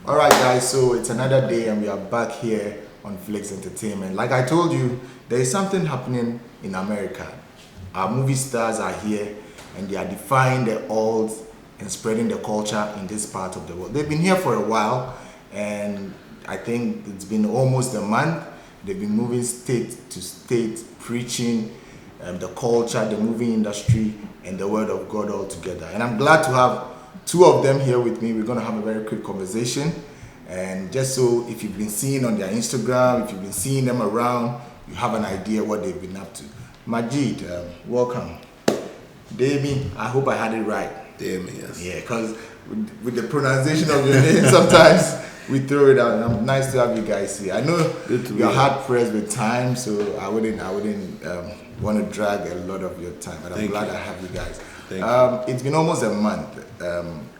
All right, guys. So it's another day, and we are back here on Flex Entertainment. Like I told you, there is something happening in America. Our movie stars are here, and they are defying the odds and spreading the culture in this part of the world. They've been here for a while, and I think it's been almost a month. They've been moving state to state, preaching the culture, the movie industry, and the word of God all together. And I'm glad to have two of them here with me. We're going to have a very quick conversation. And just so if you've been seeing on their Instagram, if you've been seeing them around, you have an idea what they've been up to. Majid, welcome. Deyemi, I hope I had it right. Deyemi, yes. Yeah, because with the pronunciation of your name, sometimes we throw it out. And nice to have you guys here. I know you're hard pressed with time, so I wouldn't want to drag a lot of your time, but I'm glad I have you guys. It's been almost a month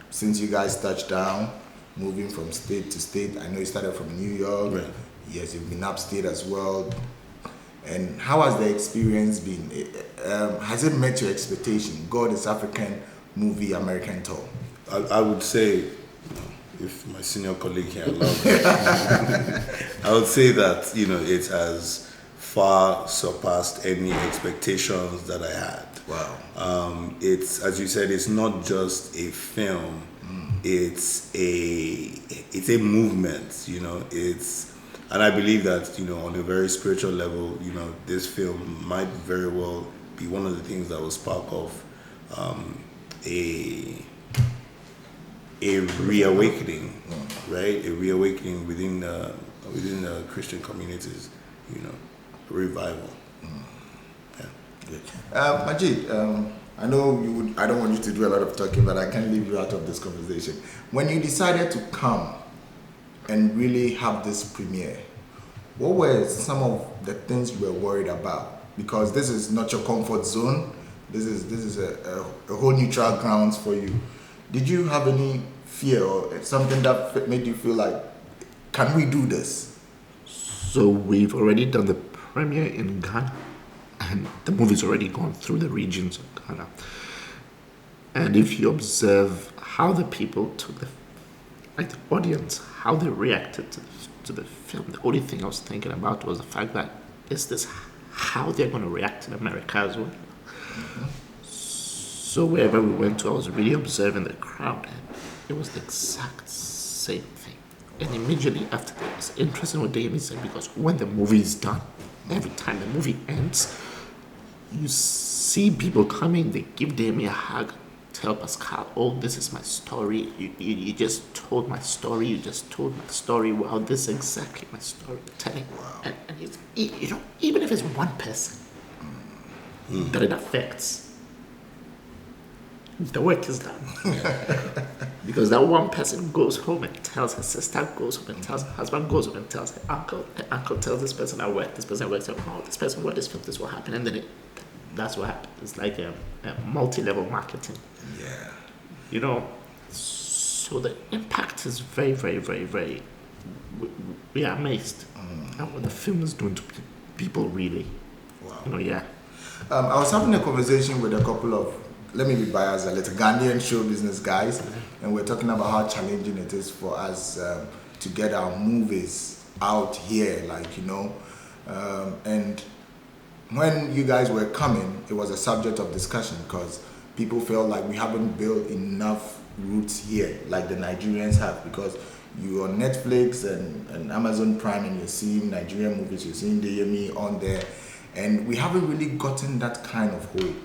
since you guys touched down, moving from state to state. I know you started from New York. Right. Yes, you've been upstate as well. And how has the experience been? Has it met your expectation? God is African movie American tour. I would say, if my senior colleague here allows me, I would say that it has far surpassed any expectations that I had. Wow. It's, as you said, it's not just a film. It's a movement. And I believe that on a very spiritual level, this film might very well be one of the things that will spark off a reawakening, right? A reawakening within Christian communities, revival. Yeah. Good. Majid, I know you would. I don't want you to do a lot of talking, but I can't leave you out of this conversation. When you decided to come and really have this premiere, what were some of the things you were worried about? Because this is not your comfort zone. This is a whole neutral grounds for you. Did you have any fear or something that made you feel like, can we do this? So we've already done the premiere in Ghana, and the movie's already gone through the regions of Ghana. And if you observe how the people took the audience, how they reacted to the film, the only thing I was thinking about was the fact that is this how they're going to react in America as well. Mm-hmm. So wherever we went to, I was really observing the crowd, and it was the exact same thing. And immediately after that, it's interesting what Deyemi said, because when the movie is done, every time the movie ends, you see people coming, they give Deyemi a hug, tell Pascal, oh, this is my story, you just told my story, wow, this is exactly my story, telling. Wow. And it's, even if it's one person that it affects, the work is done. Because that one person goes home and tells her sister, goes home and tells her husband, goes home and tells her uncle tells this person I work, this person works, oh, this person worked, this will happen, and then that's what happens. It's like a multi-level marketing. Yeah. So the impact is very, very, very, very, we are amazed at what the film is doing to people, really. Wow. Yeah. I was having a conversation with a couple of, let me be biased a little, Ghanaian show business guys, and we're talking about how challenging it is for us to get our movies out here, and when you guys were coming, it was a subject of discussion because people felt like we haven't built enough roots here like the Nigerians have, because you're on Netflix and Amazon Prime and you're seeing Nigerian movies, you're seeing Deyemi on there, and we haven't really gotten that kind of hold.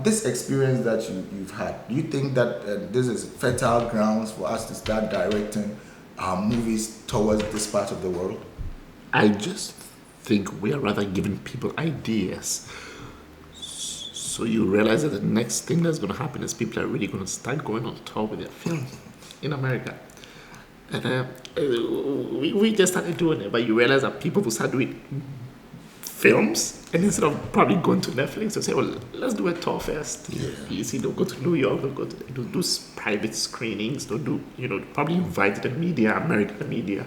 This experience that you've had, do you think that this is fertile grounds for us to start directing our movies towards this part of the world? I just think we are rather giving people ideas. So you realize that the next thing that's going to happen is people are really going to start going on tour with their films in America. And we just started doing it, but you realize that people will start doing films, and instead of probably going to Netflix, they'll say, well, let's do a tour first. Yeah. You see, they'll go to New York, they'll do private screenings, they'll do, probably invite the media, American media.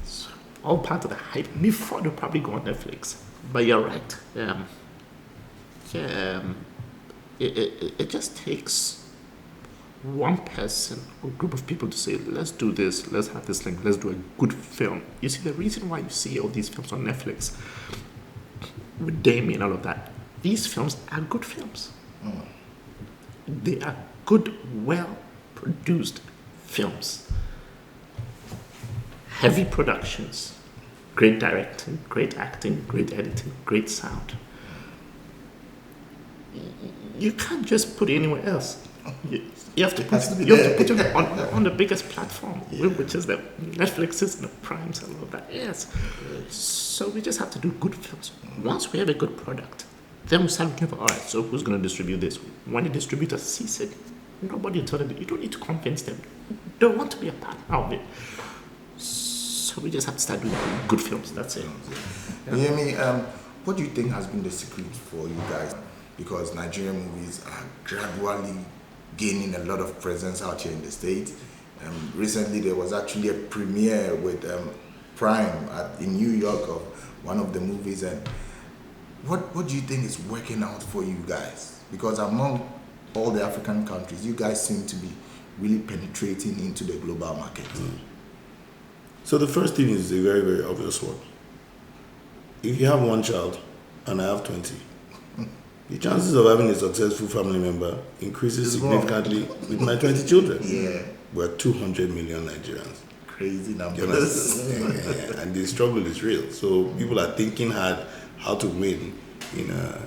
So, all part of the hype before they'll probably go on Netflix. But you're right. It just takes one person or group of people to say, let's do this, let's have this link, let's do a good film. You see, the reason why you see all these films on Netflix with Deyemi and all of that, these films are good films. They are good, well-produced films. Heavy productions, great directing, great acting, great editing, great sound. You can't just put it anywhere else. You have to put it on the biggest platform, which is the Netflixes and the Primes and all of that. Yes. So we just have to do good films. Once we have a good product, then we start looking for, all right, so who's going to distribute this? When the distributor sees it, nobody told them, you don't need to convince them. They want to be a partner of it. So we just have to start doing good films. That's it. Deyemi, what do you think has been the secret for you guys? Because Nigerian movies are gradually gaining a lot of presence out here in the States. Recently, there was actually a premiere with Prime in New York of one of the movies. And what do you think is working out for you guys? Because among all the African countries, you guys seem to be really penetrating into the global market. So the first thing is a very, very obvious one. If you have one child and I have 20, the chances of having a successful family member increases significantly with my 20 children. Yeah. We're 200 million Nigerians. Crazy You numbers. understand? Yeah. And the struggle is real. So people are thinking hard how to win in a...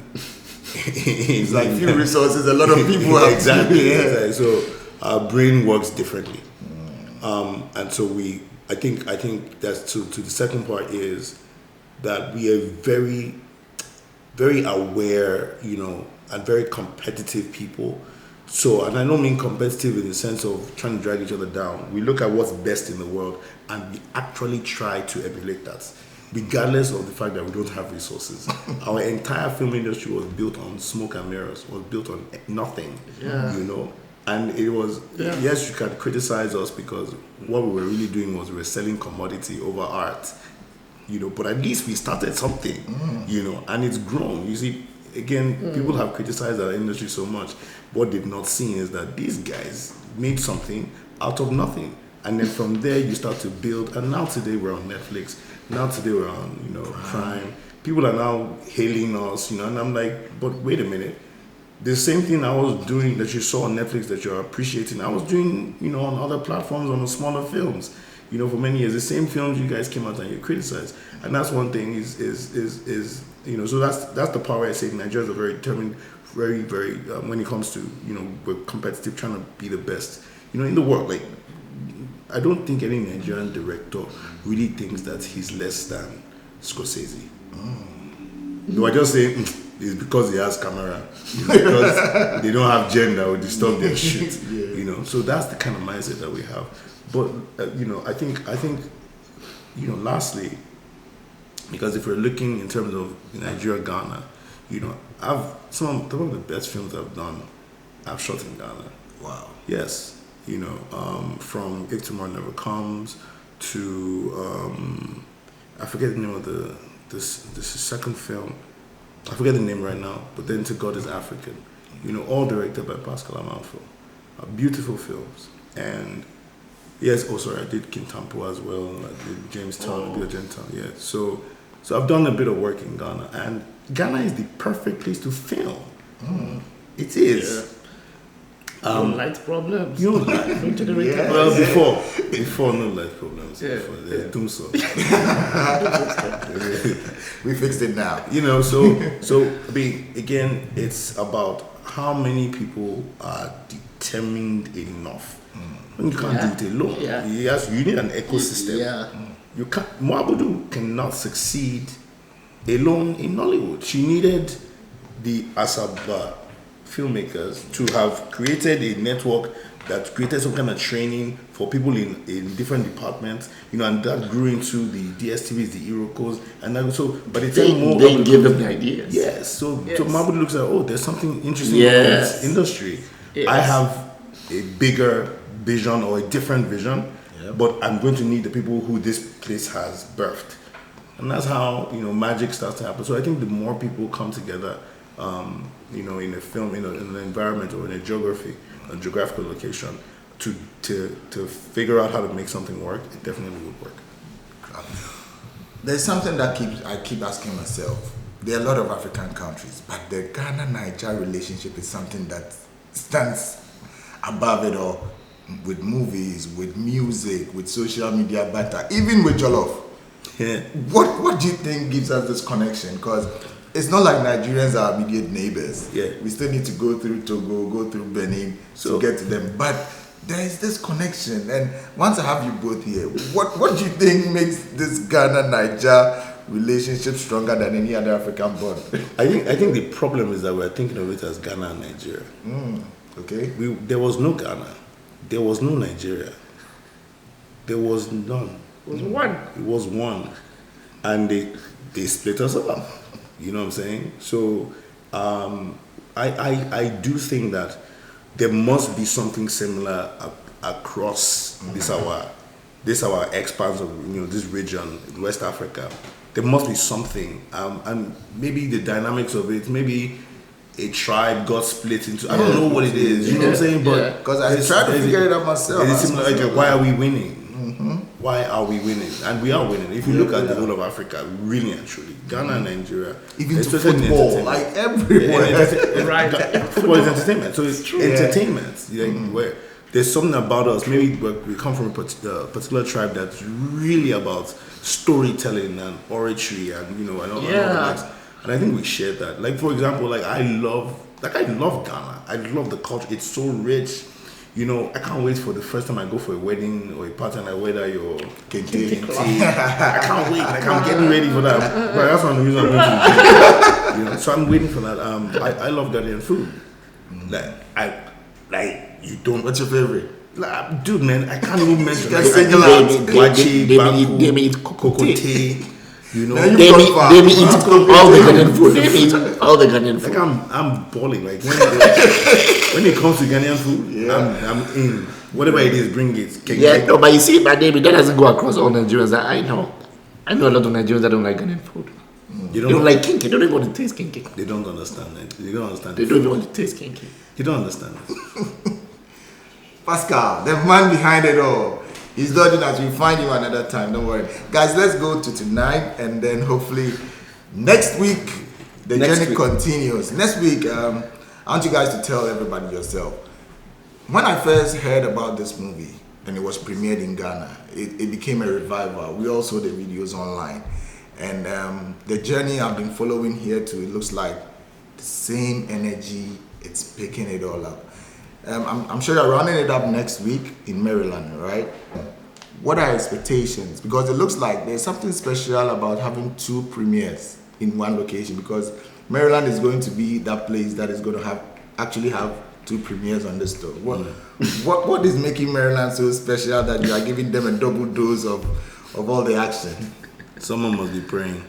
It's like few resources, a lot of people have exactly. to, Exactly. So our brain works differently. And so I think that's to the second part is that we are very, very aware, and very competitive people. So, and I don't mean competitive in the sense of trying to drag each other down. We look at what's best in the world and we actually try to emulate that, regardless of the fact that we don't have resources. Our entire film industry was built on smoke and mirrors, was built on nothing, And it was, yes, you can criticize us because what we were really doing was we were selling commodity over art, but at least we started something, and it's grown. You see, again, people have criticized our industry so much. What they've not seen is that these guys made something out of nothing. And then from there, you start to build. And now today, we're on Netflix. Now today, we're on, Prime. People are now hailing us, and I'm like, but wait a minute. The same thing I was doing that you saw on Netflix that you're appreciating, I was doing, on other platforms, on the smaller films, for many years. The same films you guys came out and you criticized. And that's one thing is so that's the power I say Nigerians are very determined, very, very, when it comes to, we're competitive, trying to be the best, in the world. Like, I don't think any Nigerian director really thinks that he's less than Scorsese. Do I just say, it's because he has camera, because they don't have gender or disturb their shit, So that's the kind of mindset that we have. But I think, lastly, because if we're looking in terms of Nigeria, Ghana, I've some of the best films I've shot in Ghana. Wow. Yes, from If Tomorrow Never Comes to I forget the name of this second film. I forget the name right now, but then To God Is African, all directed by Pascal Amalfo. Beautiful films. And yes, I did Kintampo as well. I did Jamestown, I did Argentown, yeah. So I've done a bit of work in Ghana, and Ghana is the perfect place to film. It is. No light problems. No light. Well, before no light problems. Yeah, Before doom so. We fixed it now. So I mean, again, it's about how many people are determined enough. When you can't do it alone. Yeah. Yes, you need an ecosystem. Yeah. You can't. Moabudu cannot succeed alone in Nollywood. She needed the Asaba filmmakers to have created a network that created some kind of training for people in different departments, and that grew into the DSTVs, the Irokos, and then so. But it's more. They give them the ideas. Yes. So Mabudu looks like, there's something interesting about this industry. Yes. I have a bigger vision or a different vision, but I'm going to need the people who this place has birthed, and that's how magic starts to happen. So I think the more people come together, in a film, in an environment or in a geography, a geographical location, to figure out how to make something work, it definitely would work. There's something that I keep asking myself. There are a lot of African countries, but the Ghana-Niger relationship is something that stands above it all, with movies, with music, with social media banter, even with Jollof. Yeah. What do you think gives us this connection? Because it's not like Nigerians are immediate neighbors. Yeah. We still need to go through Togo, go through Benin to get to them. But there is this connection. And once I have you both here, what do you think makes this Ghana-Niger relationship stronger than any other African bond? I think the problem is that we're thinking of it as Ghana and Nigeria. Okay. There was no Ghana. There was no Nigeria. There was none. It was one. It was one. And they split us up. You know what I'm saying? So I do think that there must be something similar across this our expanse of this region, West Africa. There must be something, and maybe the dynamics of it, maybe a tribe got split into. I don't know what it is. You know what I'm saying? But because I tried to figure it out myself. It's similar. Like, why are we winning? Why are we winning? And we are winning. If you look at the whole of Africa, really and truly, Ghana and Nigeria, even to football, like everywhere. Right. Football is entertainment. So it's true. Entertainment. Where there's something about us. Maybe we come from a particular tribe that's really about storytelling and oratory and and all that. And I think we share that. Like, for example, I love Ghana. I love the culture. It's so rich. I can't wait for the first time I go for a wedding or a party and I wear that your kente. I can't wait. I'm getting ready for that. But that's one reason I'm going to. So I'm waiting for that. I love Ghanaian food. You don't. What's your favorite? Dude, man, I can't even mention. Deyemi eat cocotte. Deyemi eat all the Ghanaian food. Deyemi eat all the Ghanaian food. I'm balling. Like when it comes to Ghanaian food, I'm in. Whatever it is, bring it. But you see, but Deyemi, that doesn't go across all Nigerians. I know a lot of Nigerians that don't like Ghanaian food. They don't like kinky. They don't even want to taste kinky. They don't understand it. They don't understand. They don't even want to taste kinky. You don't understand it. Pascal, the man behind it all. He's dodging us. We'll find you another time. Don't worry. Guys, let's go to tonight and then hopefully next week the journey continues. Next week, I want you guys to tell everybody yourself. When I first heard about this movie and it was premiered in Ghana, it became a revival. We all saw the videos online. And the journey I've been following here too, it looks like the same energy. It's picking it all up. I'm sure you're running it up next week in Maryland, right? What are expectations? Because it looks like there's something special about having two premieres in one location, because Maryland is going to be that place that is going to have two premieres on the store. What is making Maryland so special that you are giving them a double dose of all the action? Someone must be praying.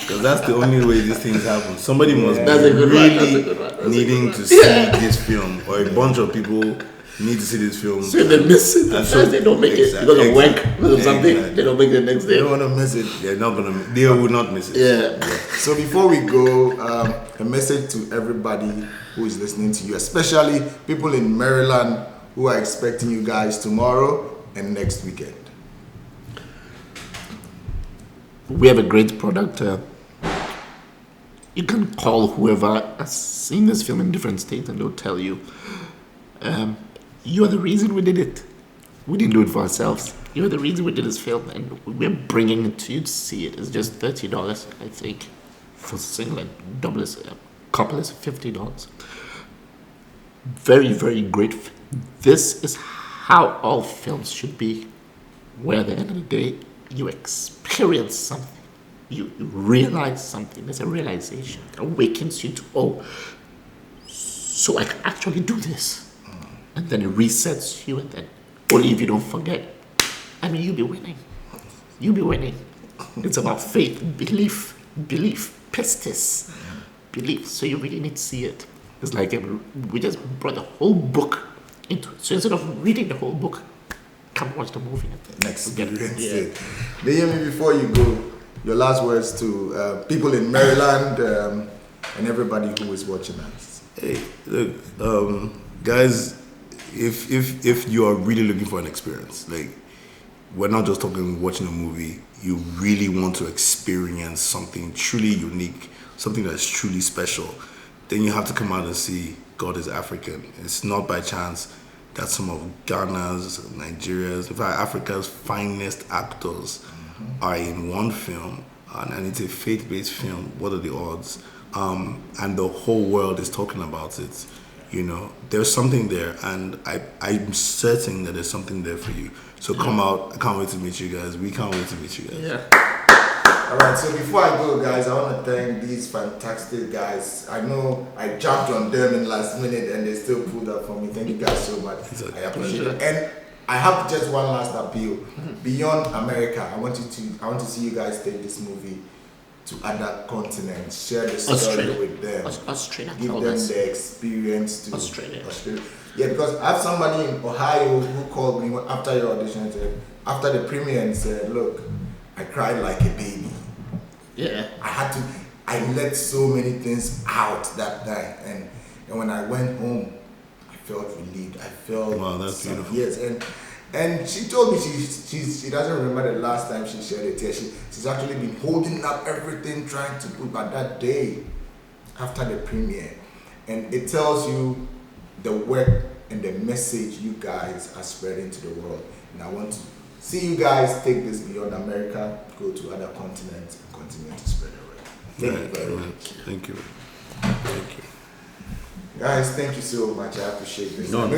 Because that's the only way these things happen. Somebody must be really needing to see this film, or a bunch of people need to see this film. So they miss it. They don't make it because of work, because of something. They don't make it the next day. They don't want to miss it. They will not miss it. Yeah. So before we go, a message to everybody who is listening to you, especially people in Maryland who are expecting you guys tomorrow and next weekend. We have a great product. You can call whoever has seen this film in different states and they'll tell you, you are the reason we did it. We didn't do it for ourselves. You are the reason we did this film, and we're bringing it to you to see it. It's just $30, I think, for single and double. Couple is $50. Very, very great. This is how all films should be, where at the end of the day, you experience something. You realize something. There's a realization that awakens you to, so I can actually do this. And then it resets you, and then only if you don't forget, you'll be winning. You'll be winning. It's about faith, belief, pistis, belief. So you really need to see it. It's like we just brought the whole book into it. So instead of reading the whole book, come watch the movie. Next experience. Deyemi, before you go, your last words to people in Maryland and everybody who is watching us. Hey, look, guys, if you are really looking for an experience, like we're not just talking watching a movie, you really want to experience something truly unique, something that's truly special, then you have to come out and see God is African. It's not by chance that some of Ghana's, Nigeria's, in fact Africa's finest actors are in one film, and it's a faith-based film. What are the odds? And the whole world is talking about it. You know, there's something there, and I'm certain that there's something there for you. So come out. I can't wait to meet you guys. We can't wait to meet you guys. Yeah. Alright, so before I go, guys, I want to thank these fantastic guys. I know I jumped on them in last minute and they still pulled up for me. Thank you guys so much. I appreciate it. And I have just one last appeal. Beyond America, I want to see you guys take this movie to other continents. Share the story Australia. with them. Australia. Give them the experience to Australia. Yeah, because I have somebody in Ohio who called me after your audition and said, after the premiere, and said, look, I cried like a baby. Yeah. I let so many things out that night, and when I went home, I felt relieved. I felt Wow, that's beautiful. Yes, and she told me she doesn't remember the last time she shed a tear. She's actually been holding up everything, trying to put by that day after the premiere, and it tells you the work and the message you guys are spreading to the world. And I want to see you guys take this beyond America, go to other continents, and continue to spread the word. Thank you very much. Thank you. Thank you. Guys, thank you so much. I appreciate this. No,